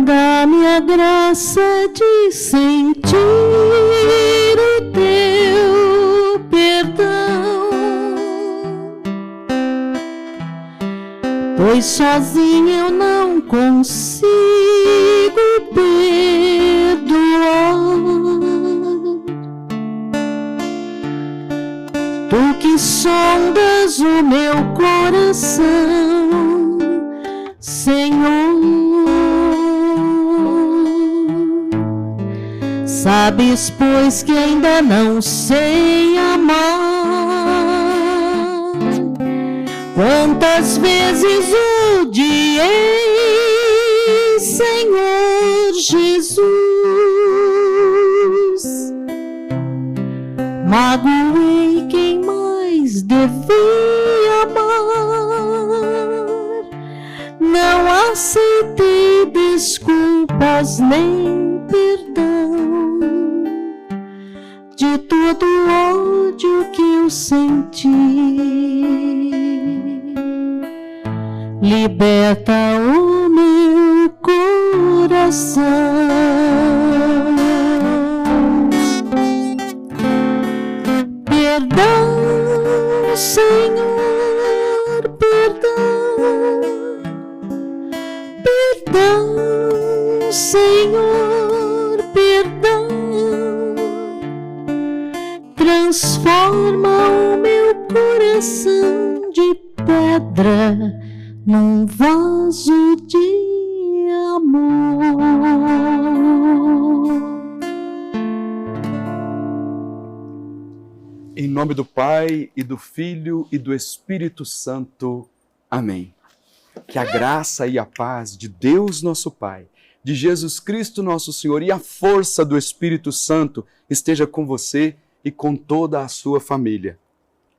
dá-me a graça de sentir o teu perdão, pois sozinho eu não consigo perdoar. Tu que sondas o meu coração, Senhor, sabes, pois, que ainda não sei amar. Quantas vezes odiei, Senhor Jesus, magoei quem mais devia amar, não aceitei desculpas nem perdão de todo o ódio que eu senti. Liberta o meu coração. Perdão, Senhor, perdão. Perdão, Senhor, perdão. Transforma o meu coração de pedra num vaso de amor. Em nome do Pai, e do Filho, e do Espírito Santo. Amém. Que a graça e a paz de Deus nosso Pai, de Jesus Cristo nosso Senhor e a força do Espírito Santo esteja com você e com toda a sua família.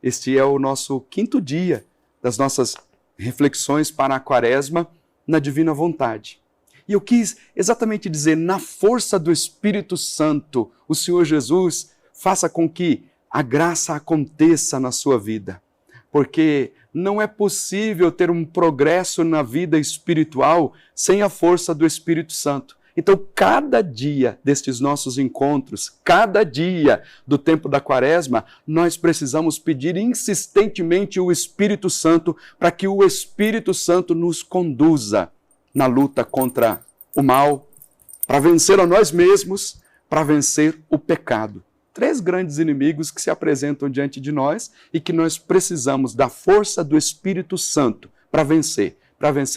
Este é o nosso 5º dia das nossas reflexões para a Quaresma na Divina Vontade. E eu quis exatamente dizer, na força do Espírito Santo, o Senhor Jesus faça com que a graça aconteça na sua vida. Porque não é possível ter um progresso na vida espiritual sem a força do Espírito Santo. Então, cada dia destes nossos encontros, cada dia do tempo da Quaresma, nós precisamos pedir insistentemente o Espírito Santo para que o Espírito Santo nos conduza na luta contra o mal, para vencer a nós mesmos, para vencer o pecado. 3 grandes inimigos que se apresentam diante de nós e que nós precisamos da força do Espírito Santo para vencer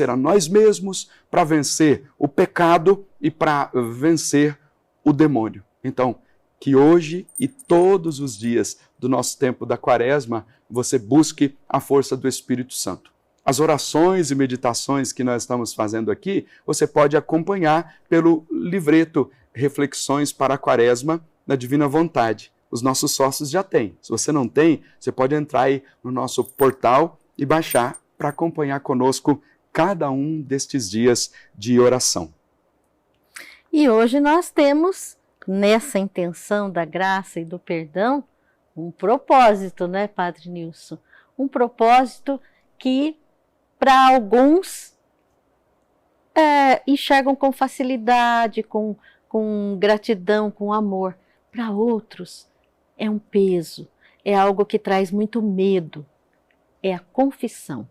a nós mesmos, para vencer o pecado e para vencer o demônio. Então, que hoje e todos os dias do nosso tempo da Quaresma, você busque a força do Espírito Santo. As orações e meditações que nós estamos fazendo aqui, você pode acompanhar pelo livreto Reflexões para a Quaresma na Divina Vontade. Os nossos sócios já têm. Se você não tem, você pode entrar aí no nosso portal e baixar para acompanhar conosco cada um destes dias de oração. E hoje nós temos, nessa intenção da graça e do perdão, um propósito, né, Padre Nilson? Um propósito que, para alguns, enxergam com facilidade, com gratidão, com amor. Para outros, é um peso, é algo que traz muito medo. É a confissão.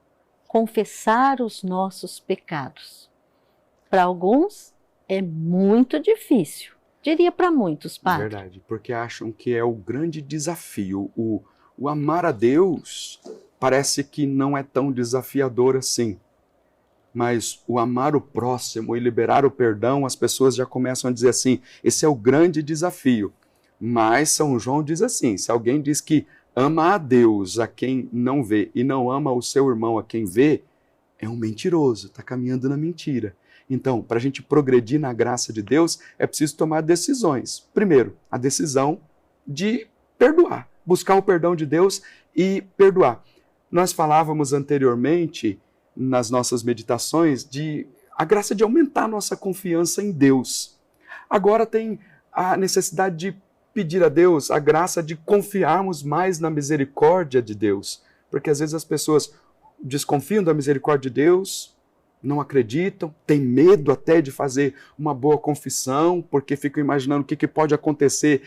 Confessar os nossos pecados. Para alguns é muito difícil, diria para muitos, Padre. Verdade, porque acham que é o grande desafio. O amar a Deus parece que não é tão desafiador assim. Mas o amar o próximo e liberar o perdão, as pessoas já começam a dizer assim, esse é o grande desafio. Mas São João diz assim, se alguém diz que ama a Deus a quem não vê e não ama o seu irmão a quem vê, é um mentiroso, está caminhando na mentira. Então, para a gente progredir na graça de Deus, é preciso tomar decisões. Primeiro, a decisão de perdoar, buscar o perdão de Deus e perdoar. Nós falávamos anteriormente, nas nossas meditações, de a graça de aumentar a nossa confiança em Deus. Agora tem a necessidade de pedir a Deus a graça de confiarmos mais na misericórdia de Deus. Porque às vezes as pessoas desconfiam da misericórdia de Deus, não acreditam, têm medo até de fazer uma boa confissão, porque ficam imaginando o que pode acontecer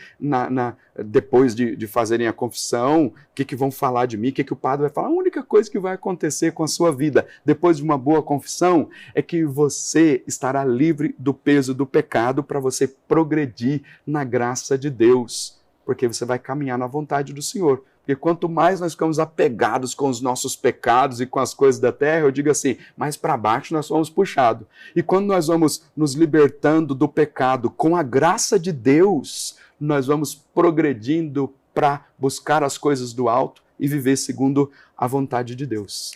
depois de fazerem a confissão, o que vão falar de mim, o que o padre vai falar. A única coisa que vai acontecer com a sua vida depois de uma boa confissão é que você estará livre do peso do pecado para você progredir na graça de Deus, porque você vai caminhar na vontade do Senhor. Porque quanto mais nós ficamos apegados com os nossos pecados e com as coisas da terra, eu digo assim, mais para baixo nós somos puxados. E quando nós vamos nos libertando do pecado com a graça de Deus, nós vamos progredindo para buscar as coisas do alto e viver segundo a vontade de Deus.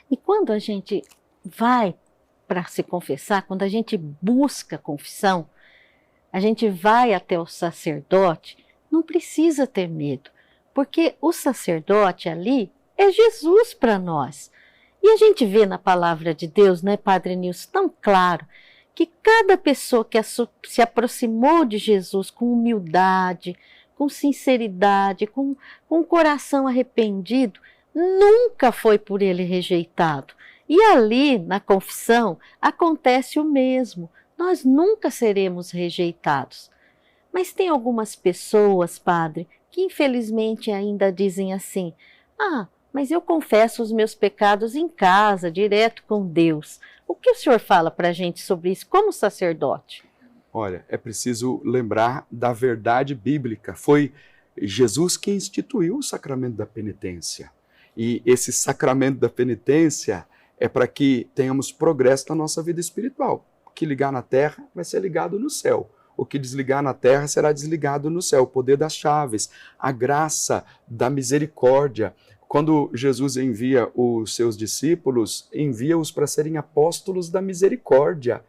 E quando a gente vai para se confessar, quando a gente busca confissão, a gente vai até o sacerdote, não precisa ter medo. Porque o sacerdote ali é Jesus para nós. E a gente vê na palavra de Deus, né, Padre Nilson, tão claro, que cada pessoa que se aproximou de Jesus com humildade, com sinceridade, com um coração arrependido, nunca foi por ele rejeitado. E ali, na confissão, acontece o mesmo. Nós nunca seremos rejeitados. Mas tem algumas pessoas, Padre, que infelizmente ainda dizem assim, mas eu confesso os meus pecados em casa, direto com Deus. O que o senhor fala para a gente sobre isso como sacerdote? Olha, é preciso lembrar da verdade bíblica. Foi Jesus que instituiu o sacramento da penitência. E esse sacramento da penitência é para que tenhamos progresso na nossa vida espiritual. O que ligar na terra vai ser ligado no céu. O que desligar na terra será desligado no céu. O poder das chaves, a graça da misericórdia. Quando Jesus envia os seus discípulos, envia-os para serem apóstolos da misericórdia.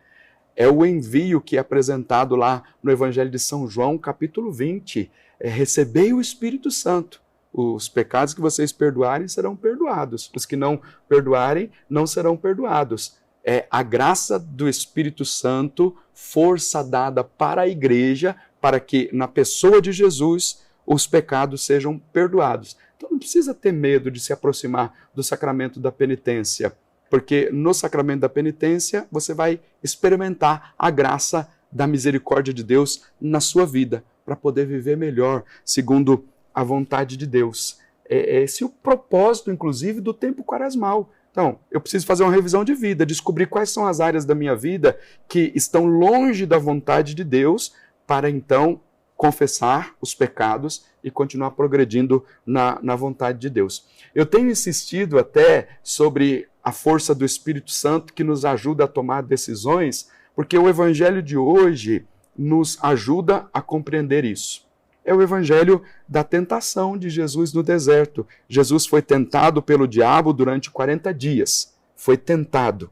É o envio que é apresentado lá no Evangelho de São João, capítulo 20. Recebei o Espírito Santo. Os pecados que vocês perdoarem serão perdoados. Os que não perdoarem não serão perdoados. É a graça do Espírito Santo, força dada para a igreja, para que na pessoa de Jesus os pecados sejam perdoados. Então não precisa ter medo de se aproximar do sacramento da penitência, porque no sacramento da penitência você vai experimentar a graça da misericórdia de Deus na sua vida, para poder viver melhor, segundo a vontade de Deus. É esse o propósito, inclusive, do tempo quaresmal. Então, eu preciso fazer uma revisão de vida, descobrir quais são as áreas da minha vida que estão longe da vontade de Deus, para então confessar os pecados e continuar progredindo na vontade de Deus. Eu tenho insistido até sobre a força do Espírito Santo que nos ajuda a tomar decisões, porque o Evangelho de hoje nos ajuda a compreender isso. É o evangelho da tentação de Jesus no deserto. Jesus foi tentado pelo diabo durante 40 dias. Foi tentado.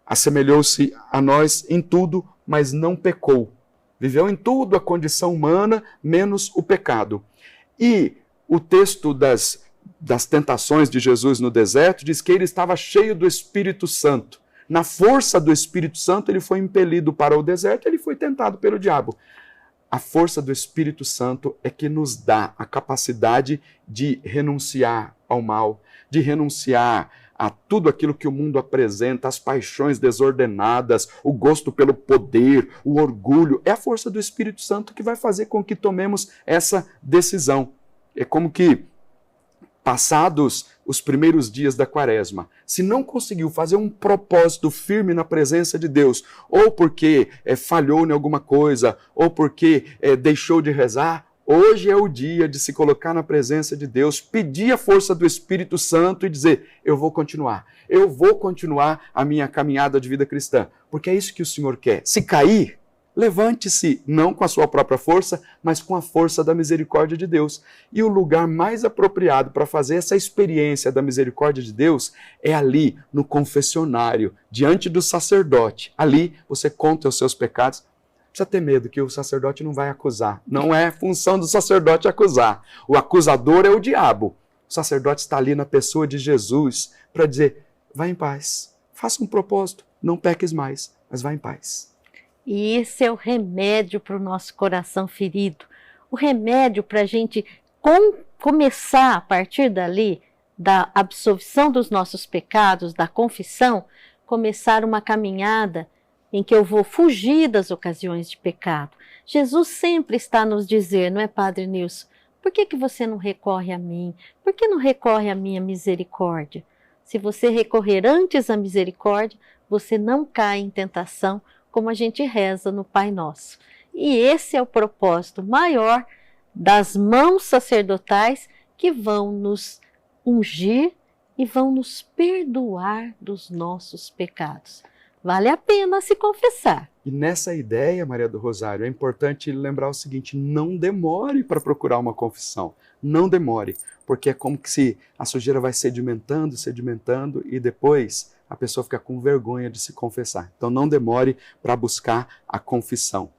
Assemelhou-se a nós em tudo, mas não pecou. Viveu em tudo a condição humana, menos o pecado. E o texto das tentações de Jesus no deserto diz que ele estava cheio do Espírito Santo. Na força do Espírito Santo, ele foi impelido para o deserto, ele foi tentado pelo diabo. A força do Espírito Santo é que nos dá a capacidade de renunciar ao mal, de renunciar a tudo aquilo que o mundo apresenta, as paixões desordenadas, o gosto pelo poder, o orgulho. É a força do Espírito Santo que vai fazer com que tomemos essa decisão. É como que, passados os primeiros dias da quaresma, se não conseguiu fazer um propósito firme na presença de Deus, ou porque falhou em alguma coisa, ou porque deixou de rezar, hoje é o dia de se colocar na presença de Deus, pedir a força do Espírito Santo e dizer, eu vou continuar a minha caminhada de vida cristã, porque é isso que o Senhor quer. Se cair, levante-se, não com a sua própria força, mas com a força da misericórdia de Deus. E o lugar mais apropriado para fazer essa experiência da misericórdia de Deus é ali, no confessionário, diante do sacerdote. Ali você conta os seus pecados. Não precisa ter medo que o sacerdote não vai acusar. Não é função do sacerdote acusar. O acusador é o diabo. O sacerdote está ali na pessoa de Jesus para dizer, vá em paz, faça um propósito, não peques mais, mas vá em paz. E esse é o remédio para o nosso coração ferido. O remédio para a gente começar, a partir dali, da absolvição dos nossos pecados, da confissão, começar uma caminhada em que eu vou fugir das ocasiões de pecado. Jesus sempre está a nos dizer, não é, Padre Nilson? Por que você não recorre a mim? Por que não recorre à minha misericórdia? Se você recorrer antes à misericórdia, você não cai em tentação, como a gente reza no Pai Nosso. E esse é o propósito maior das mãos sacerdotais que vão nos ungir e vão nos perdoar dos nossos pecados. Vale a pena se confessar. E nessa ideia, Maria do Rosário, é importante lembrar o seguinte: não demore para procurar uma confissão. Não demore, porque é como que se a sujeira vai sedimentando e depois a pessoa fica com vergonha de se confessar. Então não demore para buscar a confissão.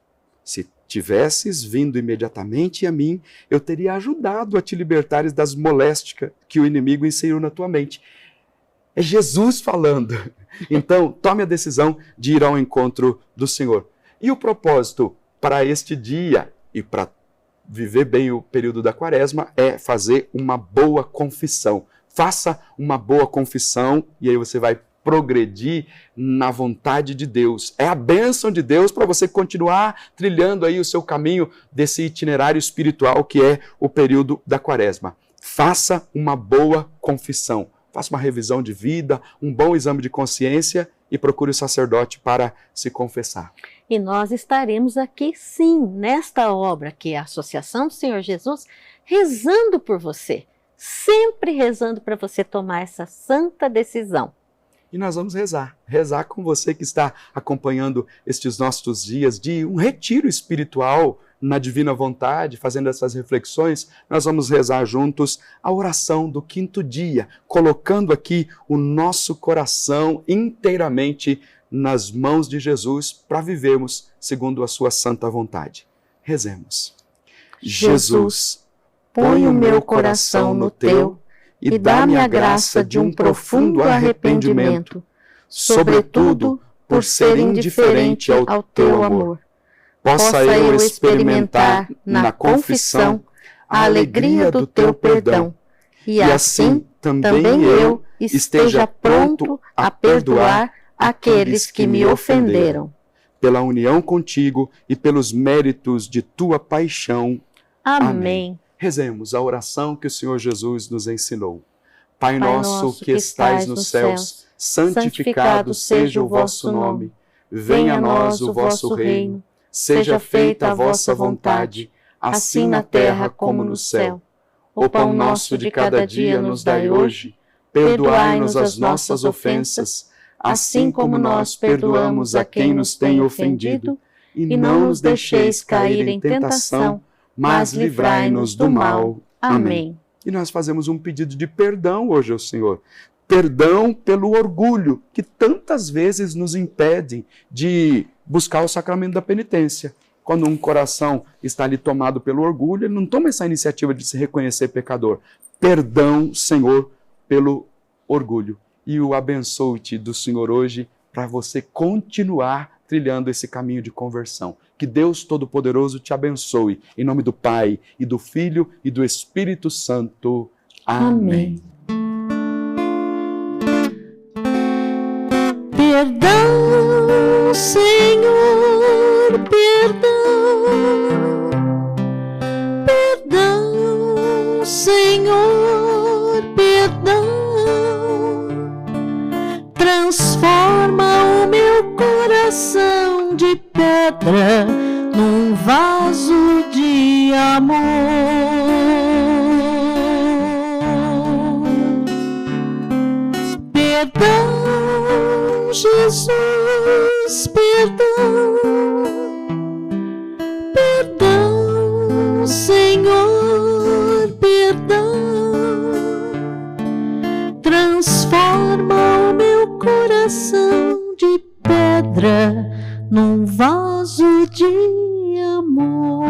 Se tivesses vindo imediatamente a mim, eu teria ajudado a te libertares das moléstias que o inimigo inseriu na tua mente. É Jesus falando. Então, tome a decisão de ir ao encontro do Senhor. E o propósito para este dia e para viver bem o período da Quaresma é fazer uma boa confissão. Faça uma boa confissão e aí você vai progredir na vontade de Deus. É a bênção de Deus para você continuar trilhando aí o seu caminho desse itinerário espiritual que é o período da Quaresma. Faça uma boa confissão. Faça uma revisão de vida, um bom exame de consciência e procure o sacerdote para se confessar. E nós estaremos aqui, sim, nesta obra, que é a Associação do Senhor Jesus, rezando por você, sempre rezando para você tomar essa santa decisão. E nós vamos rezar com você que está acompanhando estes nossos dias de um retiro espiritual na Divina Vontade, fazendo essas reflexões. Nós vamos rezar juntos a oração do 5º dia, colocando aqui o nosso coração inteiramente nas mãos de Jesus para vivermos segundo a sua santa vontade. Rezemos. Jesus, põe o meu coração no teu e dá-me a graça de um profundo arrependimento, sobretudo por ser indiferente ao teu amor. Possa eu experimentar na confissão a alegria do teu perdão, e assim também eu esteja pronto a perdoar aqueles que me ofenderam. Pela união contigo e pelos méritos de tua paixão. Amém. Rezemos a oração que o Senhor Jesus nos ensinou. Pai nosso que estais nos céus, santificado seja o vosso nome. Venha a nós o vosso reino. Seja feita a vossa vontade, assim na terra como no céu. O pão nosso de cada dia nos dai hoje. Perdoai-nos as nossas ofensas, assim como nós perdoamos a quem nos tem ofendido. E não nos deixeis cair em tentação, mas livrai-nos do mal. Amém. E nós fazemos um pedido de perdão hoje ao Senhor. Perdão pelo orgulho que tantas vezes nos impede de buscar o sacramento da penitência. Quando um coração está ali tomado pelo orgulho, ele não toma essa iniciativa de se reconhecer pecador. Perdão, Senhor, pelo orgulho. E o abençoe-te do Senhor hoje para você continuar trilhando esse caminho de conversão. Que Deus Todo-Poderoso te abençoe. Em nome do Pai, e do Filho, e do Espírito Santo. Amém. Perdão, Senhor, perdão. Perdão, Senhor, perdão. Transforma o meu coração de pedra num vaso de amor. Perdão, Jesus, perdão. Perdão, Senhor, perdão. Transforma o meu coração de pedra num vaso de amor.